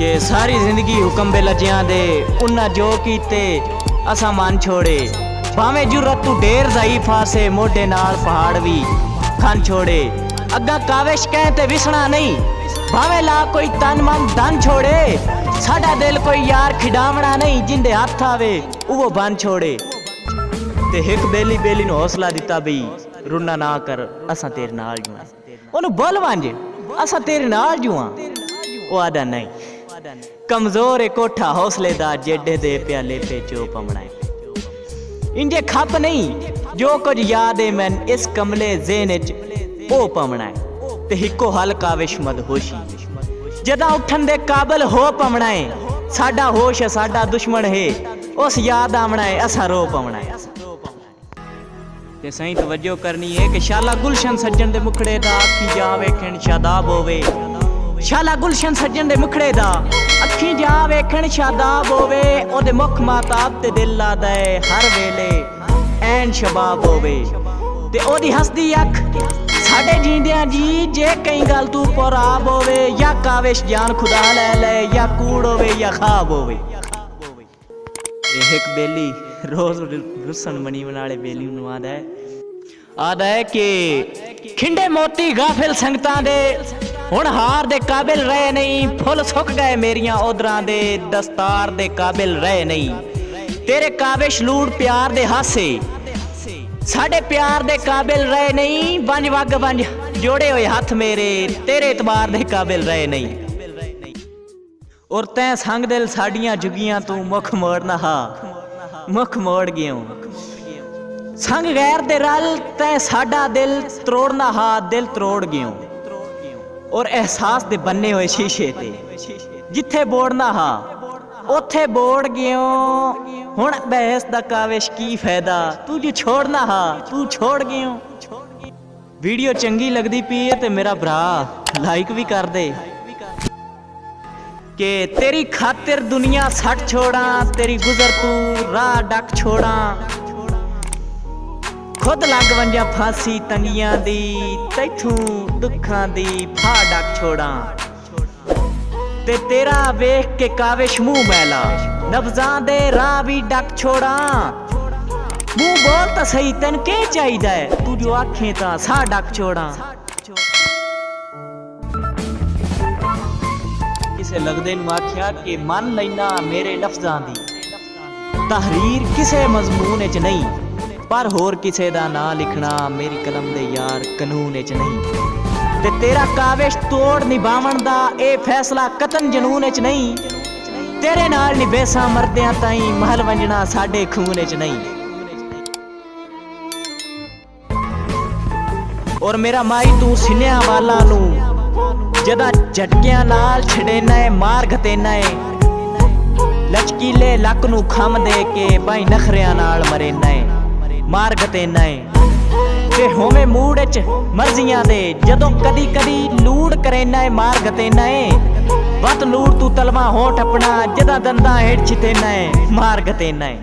कि सारी जिंदगी हुक्म बे लजियां दे उन्ना जो कीते असा मन छोड़े। भावें जुरत तू ढेर ज़ईफ़ आसे मोढे नाल पहाड़ भी खन छोड़े। अग्गा काविश कह ते विसना नहीं, भावें ला कोई तन मन धन छोड़े। साडा दिल कोई यार खिडावना नहीं, जिंदे हाथ आवे वो बन छोड़े। ते हिक बेली बेली नूं हौसला दिता बई रुना ना कर असा तेरे नाल जुआं। ओनू बोल वंज असा तेरे नाल जुआं। ओ आदा नहीं, कमजोर कोठा हौसले दा जेडे दे प्याले पे चो पमना है। इंजे खप नहीं जो कुछ याद है मैन इस कमले ज़हन च ओ पमना है। ते हिको हल काविश मदहोशी जदा उठन दे काबिल हो पमना है। साडा होश साडा दुश्मन है, उस याद आमना है असा रो पमना है। ते सही तवज्जो करनी है कि शाला गुलशन सज्जन दे मुखड़े दा अखी जा वेखण शादाब होवे। शाला गुलशन सज्जन दे मुखड़े दा अखी जा वेखण शादाब होवे। ओदे मुख माताब ते दिल लादा है हर वेले ऐन शबाब होवे। ते ओदी हसदी अख साडे जींदियां जी जे कई गल तू पराब होवे। या काविश जान खुदा ले ले या कूड़ होवे या खाब होवे। एक बेली रोज रुसन मनी बनाले बेली नूं आदा है कि खिंडे मोती गाफिल संगतां दे हुण हार दे काबिल रहे नहीं। फुल सुक गए मेरियां ओदरां दे दस्तार दे काबिल रहे नहीं। तेरे काविश लूड़ प्यार दे हासे साडे प्यार दे काबिल रहे नहीं। बंज वग बंज जोड़े हुए हाथ मेरे तेरे इतबार दे काबिल रहे नहीं। और तैं संग दिल साडियां जुगियां तू मुख मोड़ना हा मुख मोड़ गयो। संग गैर दे रल तैं साडा दिल त्रोड़ना हा दिल त्रोड़ गयो। और एहसास दे बन्ने हुए शीशे ते जिथे बोड़ना हा उथे बोड़ गयो। हुण बहस दा काविश की फायदा तू जो छोड़ना हा तू छोड़ गयो। वीडियो चंगी लगदी पई है ते मेरा भरा लाइक भी कर दे। कि तेरी खातिर दुनिया सट छोड़ा तेरी गुजर तू राह डक छोड़ा। खुद लग वंजा फांसी तंगियां दी तैथू दुखां दी फा डक छोड़ा। ते तेरा वेख के काविश मुंह मैला नब्जां दे राह भी डक छोड़ा। मुंह बोल तां सही तैन के चाहिदा है तू जो आखें तां सा डक छोड़ा। किसे लगदे नूं आख्या कि मन लैना मेरे लफ्जां दी तहरीर किसे मजमून च नहीं। पर होर किसे दा ना लिखना मेरी कलम दे यार कानून च नहीं। ते तेरा काविश तोड़ निभावन दा ए फैसला कतन जनून च नहीं। तेरे नाल निभेसा मरदियां ताईं महल वंजना साडे खून च नहीं। और मेरा माई तू सिन्या वाला नू जदा झटकियां नाल छड़ेना है मार घतेना है। लचकीले लक नू खम दे के भाई नखरियां नाल मरेना है मार घतेना है। ते होवे मूड च मर्जियां दे जदों कदी कदी लूड़ करेना है मार घतेना है। वत लूड़ तू तलवा होठ अपना जदा दंदा हेठ छितेना है मार घतेना है।